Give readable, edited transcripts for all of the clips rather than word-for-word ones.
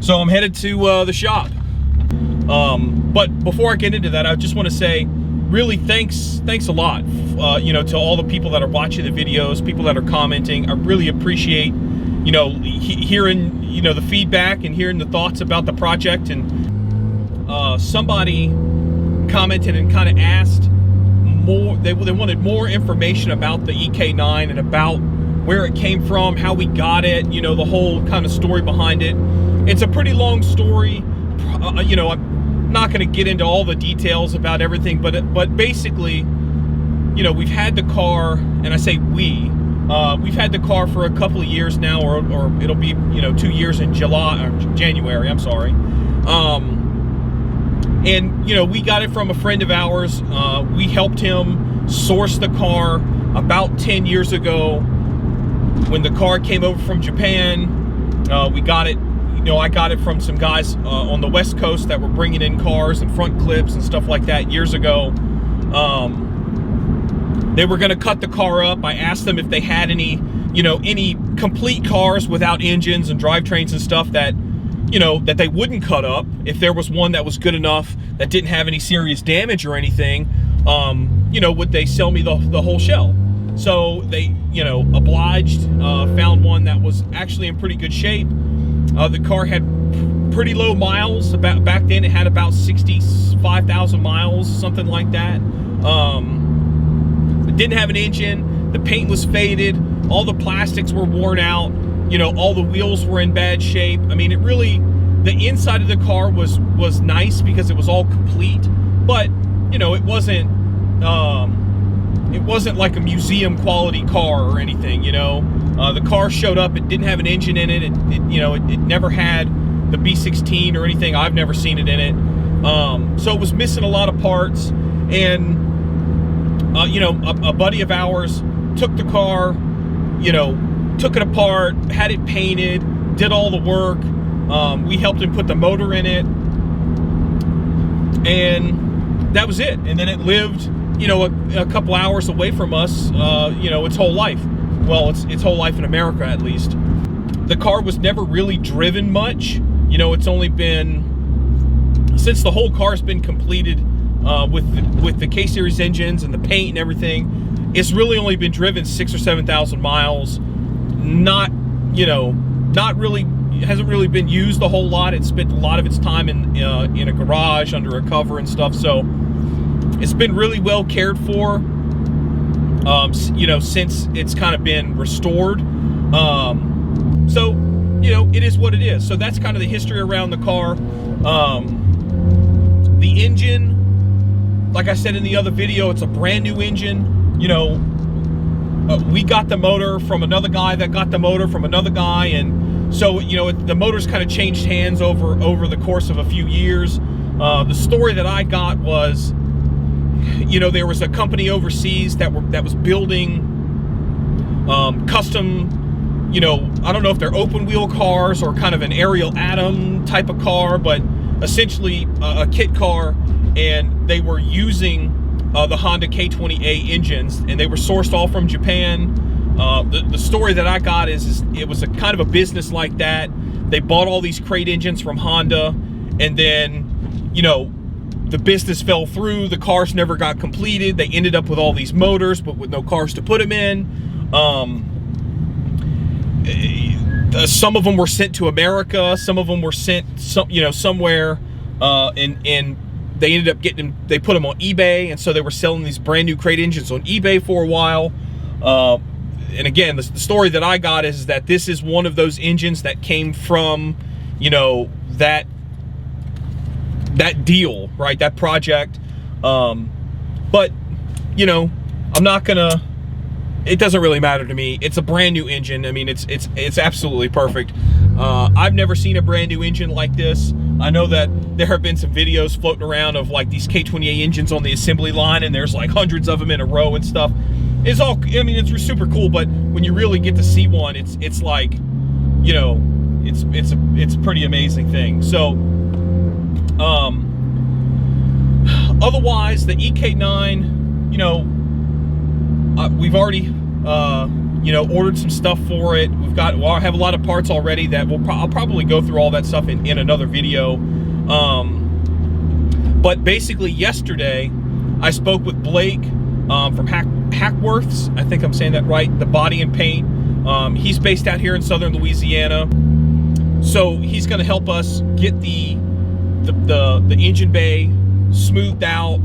So I'm headed to the shop. But before I get into that, I just want to say, really thanks a lot, to all the people that are watching the videos, people that are commenting. I really appreciate, hearing, the feedback and hearing the thoughts about the project. And somebody commented and kind of asked more, they wanted more information about the EK9 and about where it came from, how we got it, the whole kind of story behind it. It's a pretty long story. I'm not going to get into all the details about everything, but basically, we've had the car, and I say we've had the car for a couple of years now, or it'll be 2 years in January. I'm sorry. And we got it from a friend of ours. We helped him source the car about 10 years ago when the car came over from Japan. We got it. I got it from some guys on the West Coast that were bringing in cars and front clips and stuff like that years ago. They were going to cut the car up. I asked them if they had any complete cars without engines and drivetrains and stuff that, that they wouldn't cut up. If there was one that was good enough, that didn't have any serious damage or anything, would they sell me the whole shell? So they, obliged, found one that was actually in pretty good shape. The car had pretty low miles. Back then, it had about 65,000 miles, something like that. It didn't have an engine. The paint was faded. All the plastics were worn out. All the wheels were in bad shape. I mean, the inside of the car was nice because it was all complete, but it wasn't like a museum quality car or anything. The car showed up. It didn't have an engine in it. It never had the B16 or anything. I've never seen it in it. So it was missing a lot of parts. And a buddy of ours took the car, took it apart, had it painted, did all the work. We helped him put the motor in it, and that was it. And then it lived, a couple hours away from us, its whole life. Well, its whole life in America, at least. The car was never really driven much. It's only been, since the whole car's been completed with the K-Series engines and the paint and everything, it's really only been driven 6,000 or 7,000 miles. Not really, it hasn't really been used a whole lot. It spent a lot of its time in a garage under a cover and stuff. So it's been really well cared for. Since it's kind of been restored. So, it is what it is. So that's kind of the history around the car. The engine, like I said in the other video, it's a brand new engine. We got the motor from another guy that got the motor from another guy. And so, the motor's kind of changed hands over the course of a few years. The story that I got was, there was a company overseas that was building custom, I don't know if they're open wheel cars or kind of an Ariel Atom type of car, but essentially a kit car, and they were using the Honda K20A engines, and they were sourced all from Japan. The story that I got is it was a kind of a business like that. They bought all these crate engines from Honda, and then, the business fell through. The cars never got completed. They ended up with all these motors, but with no cars to put them in. Some of them were sent to America. Some of them were sent, somewhere, and they ended up they put them on eBay, and so they were selling these brand new crate engines on eBay for a while. And again, the story that I got is that this is one of those engines that came from, that deal, right? That project. But, I'm not gonna, it doesn't really matter to me. It's a brand new engine. I mean, it's absolutely perfect. I've never seen a brand new engine like this. I know that there have been some videos floating around of like these K20A engines on the assembly line, and there's like hundreds of them in a row and stuff. It's all, I mean, it's super cool, but when you really get to see one, it's like, it's a pretty amazing thing. So, otherwise, the EK9, we've already, ordered some stuff for it. We've I have a lot of parts already that I'll probably go through all that stuff in another video. But basically yesterday, I spoke with Blake from Hackworths. I think I'm saying that right, the body and paint. He's based out here in southern Louisiana. So he's gonna help us get the engine bay smoothed out.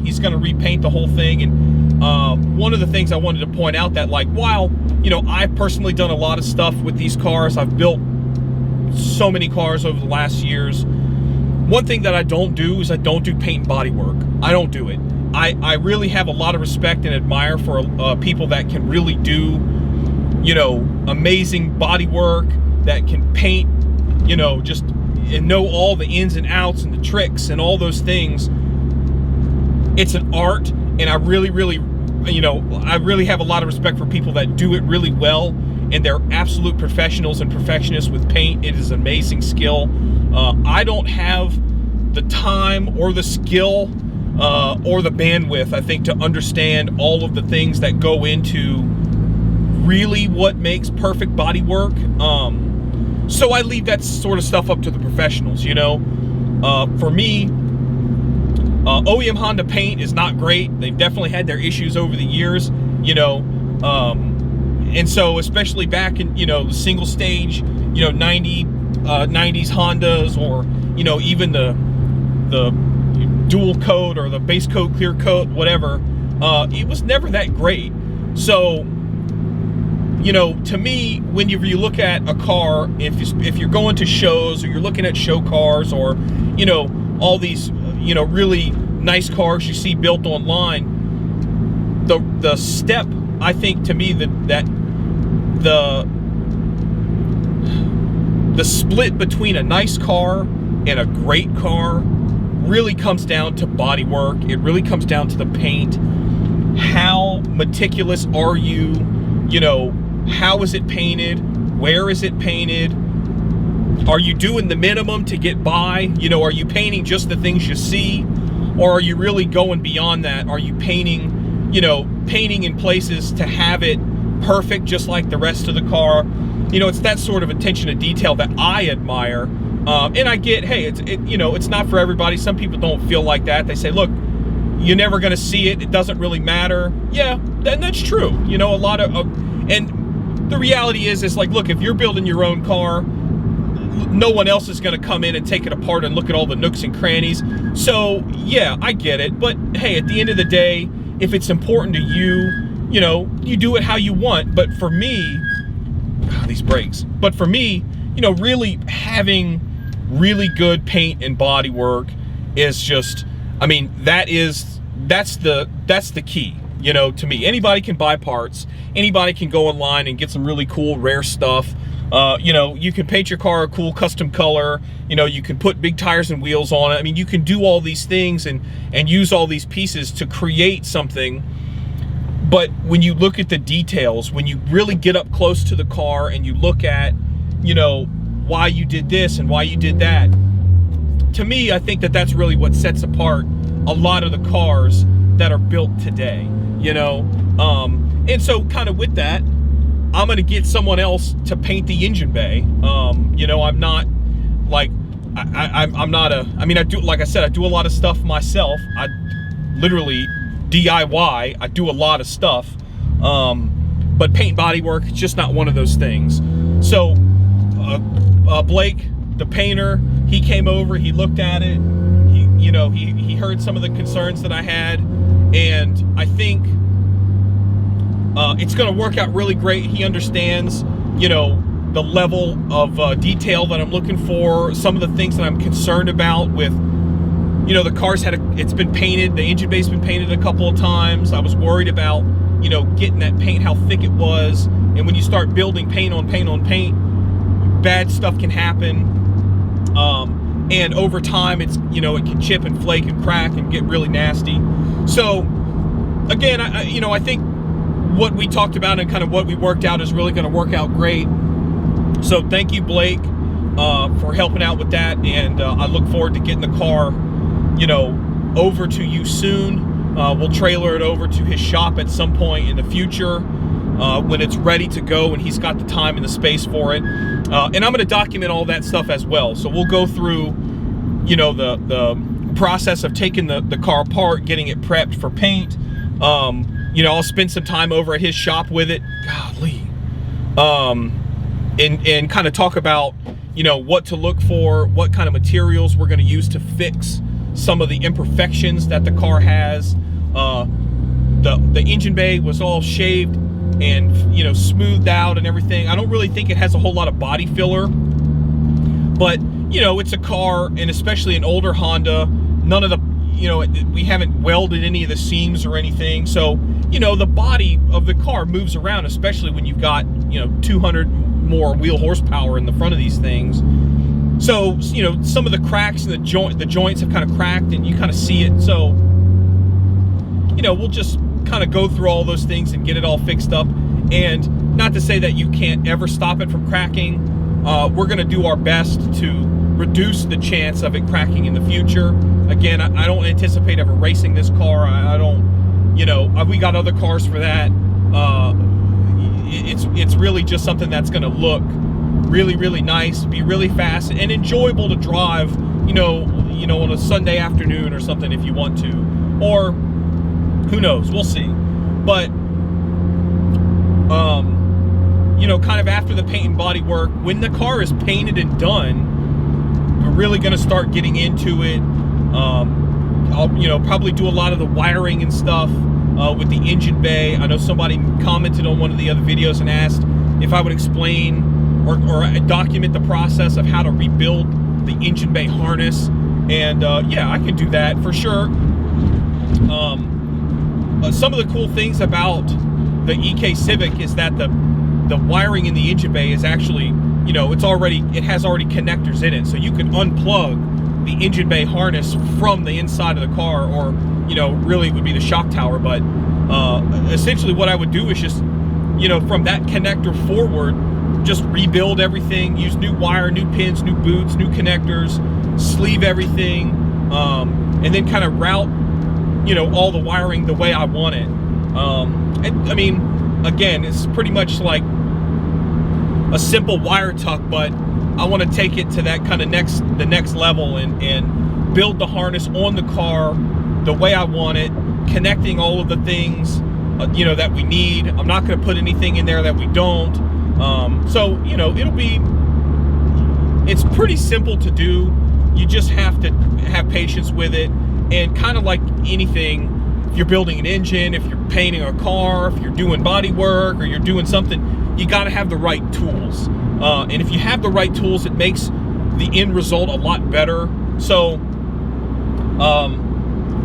He's gonna repaint the whole thing. And one of the things I wanted to point out that, like, while, you know, I've personally done a lot of stuff with these cars, I've built so many cars over the last years. One thing that I don't do is I don't do paint and body work. I don't do it. I really have a lot of respect and admire for people that can really do, you know, amazing body work, that can paint, you know, just, and know all the ins and outs and the tricks and all those things. It's an art, and I really, you know, I really have a lot of respect for people that do it really well, and they're absolute professionals and perfectionists with paint. It is an amazing skill. I don't have the time or the skill or the bandwidth, I think, to understand all of the things that go into really what makes perfect body work. So I leave that sort of stuff up to the professionals, you know. For me, OEM Honda paint is not great. They've definitely had their issues over the years, you know. And so especially back in, you know, the single stage, you know, 90s Hondas, or, you know, even the dual coat or the base coat, clear coat, whatever, it was never that great. So, you know, to me, whenever you look at a car, if you're going to shows, or you're looking at show cars, or, you know, all these, you know, really nice cars you see built online, the step, I think, to me, that the split between a nice car and a great car really comes down to body work. It really comes down to the paint. How meticulous are you? You know, how is it painted? Where is it painted? Are you doing the minimum to get by? You know, are you painting just the things you see? Or are you really going beyond that? Are you painting, you know, painting in places to have it perfect just like the rest of the car? You know, it's that sort of attention to detail that I admire. And I get, hey, you know, it's not for everybody. Some people don't feel like that. They say, look, you're never going to see it. It doesn't really matter. Yeah, and that's true. You know, a lot of, and the reality is like, look, if you're building your own car, no one else is going to come in and take it apart and look at all the nooks and crannies. So yeah, I get it. But hey, at the end of the day, if it's important to you, you know, you do it how you want. But for me, these brakes. But for me, you know, really having really good paint and body work is just, I mean, that's the key, you know, to me. Anybody can buy parts. Anybody can go online and get some really cool, rare stuff. You know, you can paint your car a cool custom color. You know, you can put big tires and wheels on it. I mean, you can do all these things and use all these pieces to create something. But when you look at the details, when you really get up close to the car and you look at, you know, why you did this and why you did that, to me, I think that that's really what sets apart a lot of the cars that are built today, you know. And so kind of with that, I'm gonna get someone else to paint the engine bay. You know, I'm not like, I'm not a, I mean, I do, like I said, I do a lot of stuff myself. I literally DIY, I do a lot of stuff. But paint body work, it's just not one of those things. So Blake, the painter, he came over, he looked at it, you know, he heard some of the concerns that I had, and I think it's gonna work out really great. He understands, you know, the level of detail that I'm looking for, some of the things that I'm concerned about with, you know, the car's it's been painted, the engine bay's been painted a couple of times. I was worried about, you know, getting that paint, how thick it was, and when you start building paint on paint on paint, bad stuff can happen. And over time, it's, you know, it can chip and flake and crack and get really nasty. So again, you know, I think what we talked about and kind of what we worked out is really going to work out great. So thank you, Blake, for helping out with that, and I look forward to getting the car, you know, over to you soon. We'll trailer it over to his shop at some point in the future. when it's ready to go and he's got the time and the space for it. And I'm going to document all that stuff as well. So we'll go through, you know, the process of taking the car apart, getting it prepped for paint. You know, I'll spend some time over at his shop with it. Golly. And kind of talk about, you know, what to look for, what kind of materials we're going to use to fix some of the imperfections that the car has. The engine bay was all shaved and, you know, smoothed out and everything. I don't really think it has a whole lot of body filler, but, you know, it's a car, and especially an older Honda, none of the, you know, we haven't welded any of the seams or anything. So, you know, the body of the car moves around, especially when you've got, you know, 200 more wheel horsepower in the front of these things. So, you know, some of the cracks in the joints have kind of cracked, and you kind of see it. So, you know, we'll just kind of go through all those things and get it all fixed up. And not to say that you can't ever stop it from cracking. We're going to do our best to reduce the chance of it cracking in the future. Again, I don't anticipate ever racing this car. I don't, you know, we got other cars for that. It's really just something that's going to look really, really nice, be really fast and enjoyable to drive, you know, on a Sunday afternoon or something if you want to, or who knows, we'll see. But, you know, kind of after the paint and body work, when the car is painted and done, we're really going to start getting into it. I'll, you know, probably do a lot of the wiring and stuff with the engine bay. I know somebody commented on one of the other videos and asked if I would explain or document the process of how to rebuild the engine bay harness. And yeah, I can do that for sure. Some of the cool things about the EK Civic is that the wiring in the engine bay is actually, you know, it has already connectors in it, so you can unplug the engine bay harness from the inside of the car, or, you know, really it would be the shock tower. But essentially what I would do is just, you know, from that connector forward, just rebuild everything, use new wire, new pins, new boots, new connectors, sleeve everything, and then kind of route, you know, all the wiring the way I want it. I mean, again, it's pretty much like a simple wire tuck, but I want to take it to that kind of the next level and build the harness on the car the way I want it, connecting all of the things, you know, that we need. I'm not going to put anything in there that we don't. So, you know, it's pretty simple to do. You just have to have patience with it. And kind of like anything, if you're building an engine, if you're painting a car, if you're doing body work, or you're doing something, you got to have the right tools. And if you have the right tools, it makes the end result a lot better. So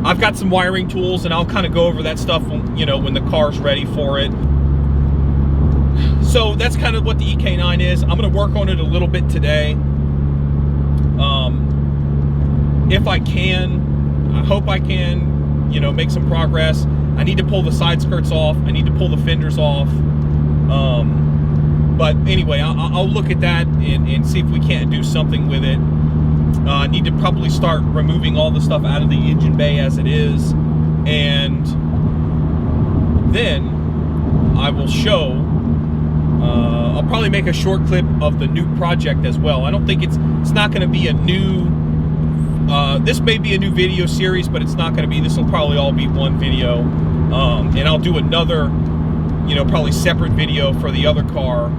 I've got some wiring tools, and I'll kind of go over that stuff when, you know, when the car's ready for it. So that's kind of what the EK9 is. I'm going to work on it a little bit today. If I can, I hope I can, you know, make some progress. I need to pull the side skirts off. I need to pull the fenders off. But anyway, I'll look at that and see if we can't do something with it. I need to probably start removing all the stuff out of the engine bay as it is. And then I will show, I'll probably make a short clip of the new project as well. I don't think it's not going to be a new, this may be a new video series, but it's not going to be. This will probably all be one video. And I'll do another, you know, probably separate video for the other car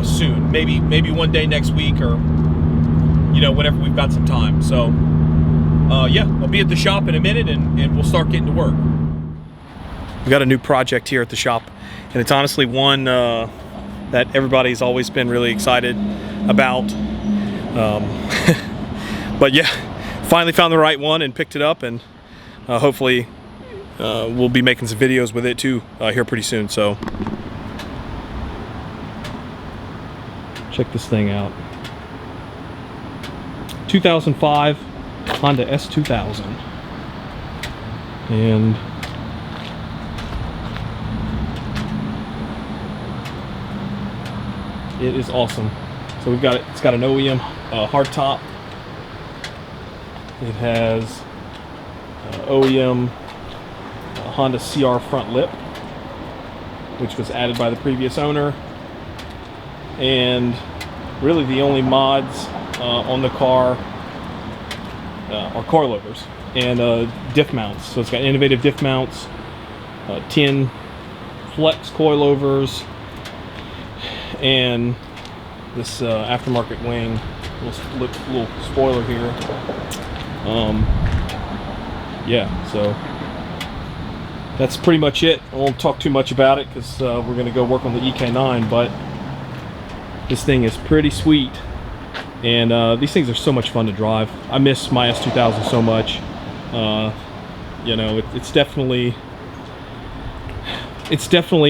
soon. Maybe one day next week, or, you know, whenever we've got some time. So, yeah, I'll be at the shop in a minute, and we'll start getting to work. We got a new project here at the shop, and it's honestly one that everybody's always been really excited about. But yeah, finally found the right one and picked it up, and hopefully we'll be making some videos with it too here pretty soon. So check this thing out. 2005 Honda S2000, and it is awesome. So we've got it. It's got an OEM hardtop. It has OEM Honda CR front lip, which was added by the previous owner. And really the only mods on the car are coilovers and diff mounts. So it's got innovative diff mounts, 10 flex coilovers, and this aftermarket wing. Little spoiler here. Yeah, so that's pretty much it. I won't talk too much about it because we're going to go work on the EK9, but this thing is pretty sweet, and these things are so much fun to drive. I miss my S2000 so much. You know, it's definitely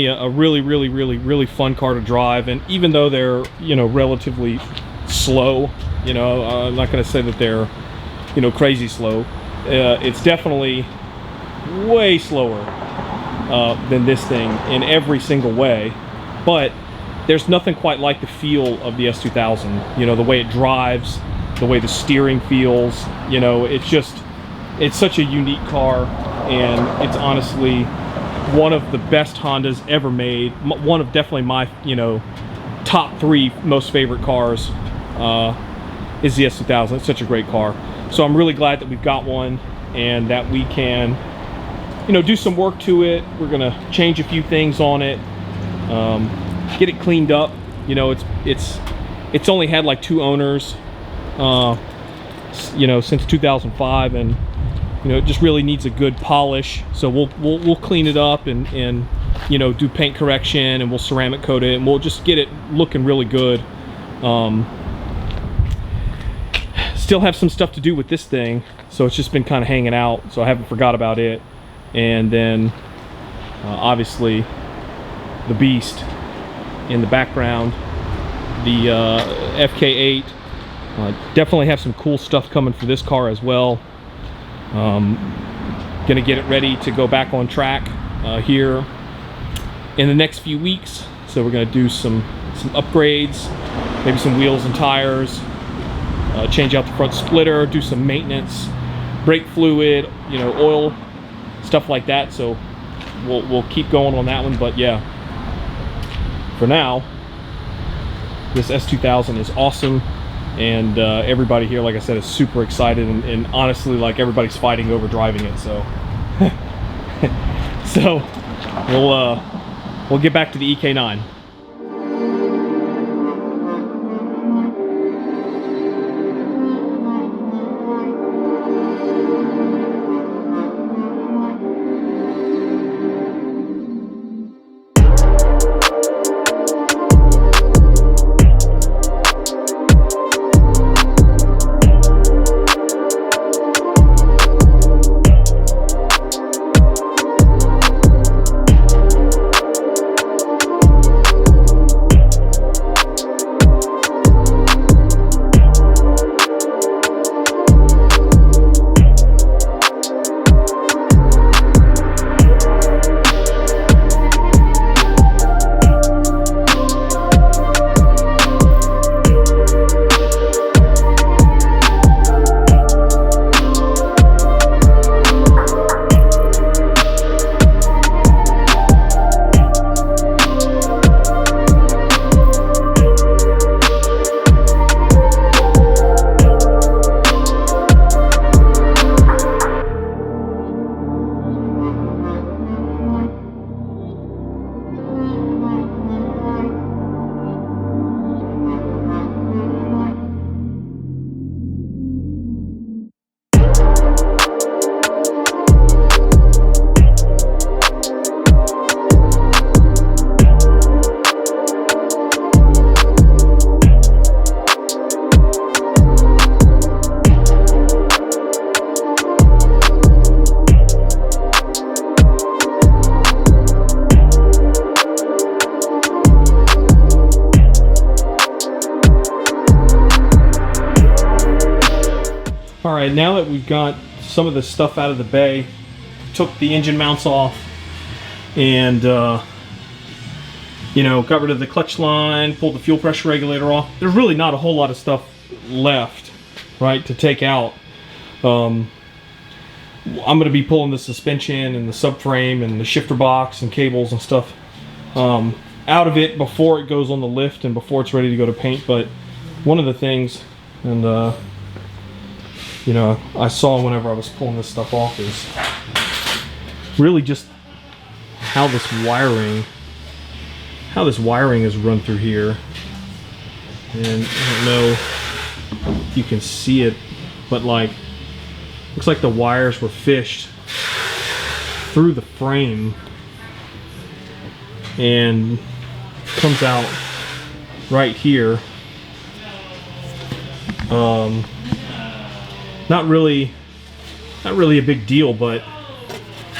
a really fun car to drive. And even though they're, you know, relatively slow, you know, I'm not going to say that they're, you know, crazy slow. It's definitely way slower than this thing in every single way, but there's nothing quite like the feel of the S2000. You know, the way it drives, the way the steering feels, you know, it's such a unique car, and it's honestly one of the best Hondas ever made. One of definitely my, you know, top 3 most favorite cars is the S2000. It's such a great car. So I'm really glad that we've got one and that we can, you know, do some work to it. We're gonna change a few things on it, get it cleaned up. You know, it's only had like 2 owners, you know, since 2005, and you know, it just really needs a good polish. So we'll clean it up and you know, do paint correction, and we'll ceramic coat it, and we'll just get it looking really good. Still have some stuff to do with this thing, so it's just been kind of hanging out, so I haven't forgot about it. And then obviously the beast in the background, the FK8. Definitely have some cool stuff coming for this car as well. Gonna get it ready to go back on track here in the next few weeks. So we're gonna do some upgrades, maybe some wheels and tires, change out the front splitter, do some maintenance, brake fluid, you know, oil, stuff like that. So we'll keep going on that one. But yeah, for now, this S2000 is awesome, and everybody here, like I said, is super excited, and honestly, like, everybody's fighting over driving it. So so we'll get back to the EK9. All right, now that we've got some of the stuff out of the bay, took the engine mounts off, and you know, got rid of the clutch line, pulled the fuel pressure regulator off. There's really not a whole lot of stuff left, right, to take out. I'm going to be pulling the suspension and the subframe and the shifter box and cables and stuff out of it before it goes on the lift and before it's ready to go to paint. But one of the things, and you know, I saw whenever I was pulling this stuff off, is really just how this wiring is run through here. And I don't know if you can see it, but like, looks like the wires were fished through the frame and comes out right here. Not really a big deal, but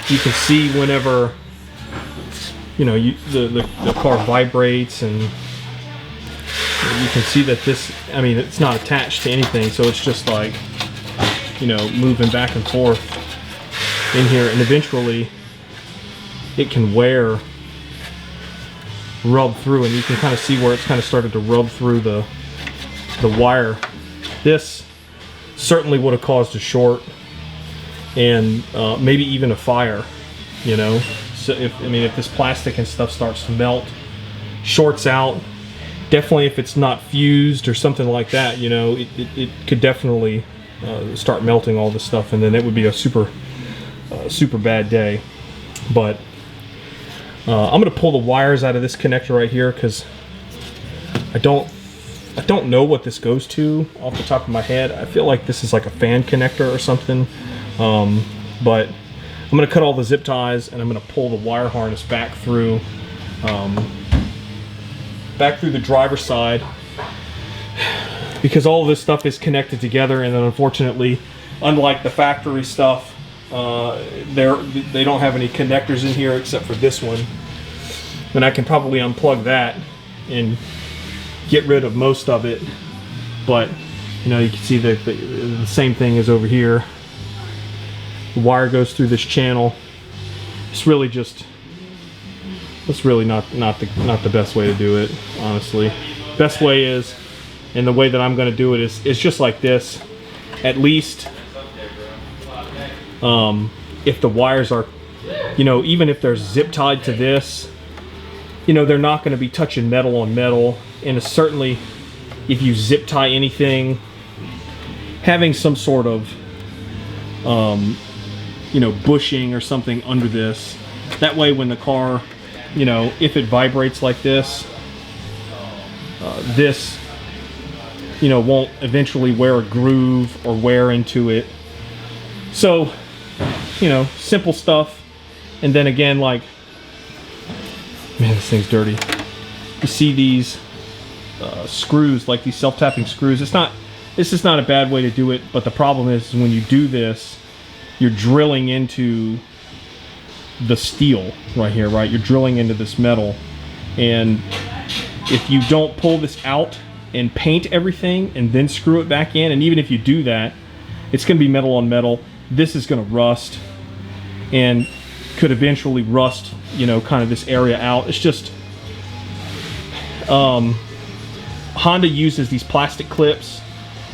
you can see whenever, you know, the car vibrates, and you can see that this, I mean, it's not attached to anything, so it's just like, you know, moving back and forth in here, and eventually it can rub through, and you can kind of see where it's kind of started to rub through the wire. This certainly would have caused a short, and maybe even a fire, you know. So if this plastic and stuff starts to melt, shorts out, definitely if it's not fused or something like that, you know, it could definitely start melting all this stuff, and then it would be a super bad day. But I'm gonna pull the wires out of this connector right here, because I don't know what this goes to off the top of my head. I feel like this is like a fan connector or something, but I'm gonna cut all the zip ties, and I'm gonna pull the wire harness back through the driver's side, because all of this stuff is connected together. And then unfortunately, unlike the factory stuff, they don't have any connectors in here except for this one, and I can probably unplug that and get rid of most of it. But you know, you can see that the same thing is over here. The wire goes through this channel. It's really not the best way to do it, honestly. Best way is, and the way that I'm going to do it is just like this. At least if the wires are, you know, even if they're zip tied to this, you know, they're not going to be touching metal on metal. And certainly if you zip tie anything, having some sort of you know, bushing or something under this, that way when the car, you know, if it vibrates like this, this, you know, won't eventually wear a groove or wear into it. So, you know, simple stuff. And then again, like, man, this thing's dirty. You see these screws, like these self-tapping screws. This is not a bad way to do it, but the problem is when you do this, you're drilling into the steel right here, right? You're drilling into this metal, and if you don't pull this out and paint everything and then screw it back in, and even if you do that, it's going to be metal on metal. This is going to rust and could eventually rust, you know, kind of this area out. It's just Honda uses these plastic clips,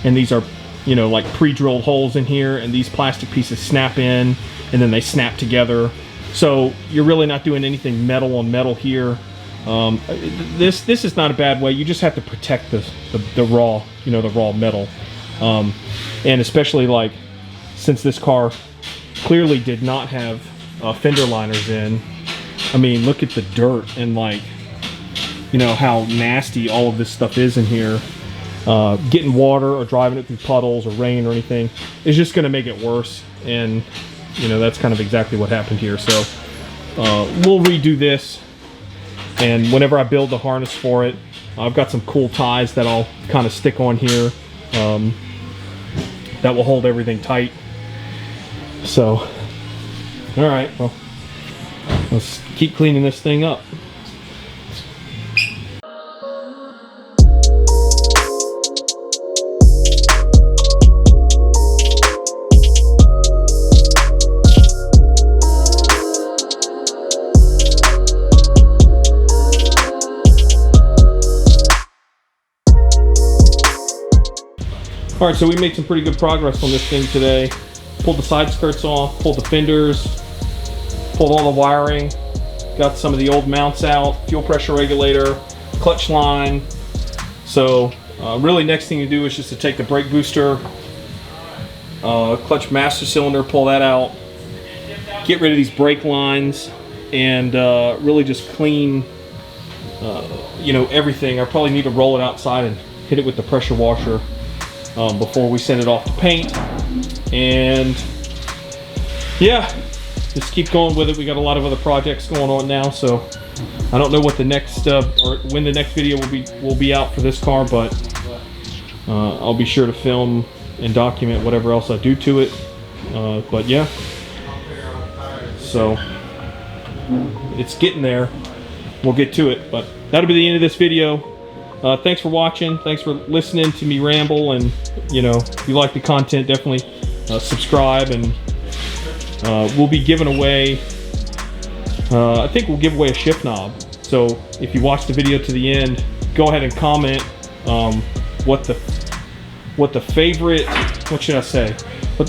and these are, you know, like pre-drilled holes in here, and these plastic pieces snap in and then they snap together. So you're really not doing anything metal on metal here. This is not a bad way. You just have to protect the raw, you know, the raw metal. And especially like, since this car clearly did not have fender liners in, I mean, look at the dirt and, like, you know, how nasty all of this stuff is in here. Getting water or driving it through puddles or rain or anything is just going to make it worse. And, you know, that's kind of exactly what happened here. So we'll redo this, and whenever I build the harness for it, I've got some cool ties that I'll kind of stick on here that will hold everything tight. So, all right, well, let's keep cleaning this thing up. All right, so we made some pretty good progress on this thing today. Pulled the side skirts off, pulled the fenders, pulled all the wiring. got some of the old mounts out, fuel pressure regulator, clutch line. So really next thing to do is just to take the brake booster, clutch master cylinder, pull that out, get rid of these brake lines, and really just clean you know, everything. I probably need to roll it outside and hit it with the pressure washer before we send it off to paint. And yeah, just keep going with it. We got a lot of other projects going on now, so I don't know what the next or when the next video will be out for this car, but I'll be sure to film and document whatever else I do to it. But yeah, so it's getting there. We'll get to it, but that'll be the end of this video. Thanks for watching. Thanks for listening to me ramble, and you know, if you like the content, definitely subscribe, and we'll be giving away I think we'll give away a shift knob. So if you watch the video to the end, go ahead and comment what the favorite, what should I say,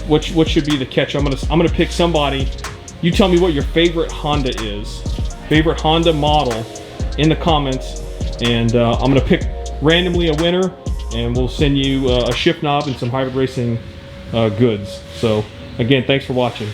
what should be the catch. I'm gonna pick somebody. You tell me what your favorite Honda is, favorite Honda model, in the comments, and I'm gonna pick randomly a winner, and we'll send you a shift knob and some hybrid racing goods. So again, thanks for watching.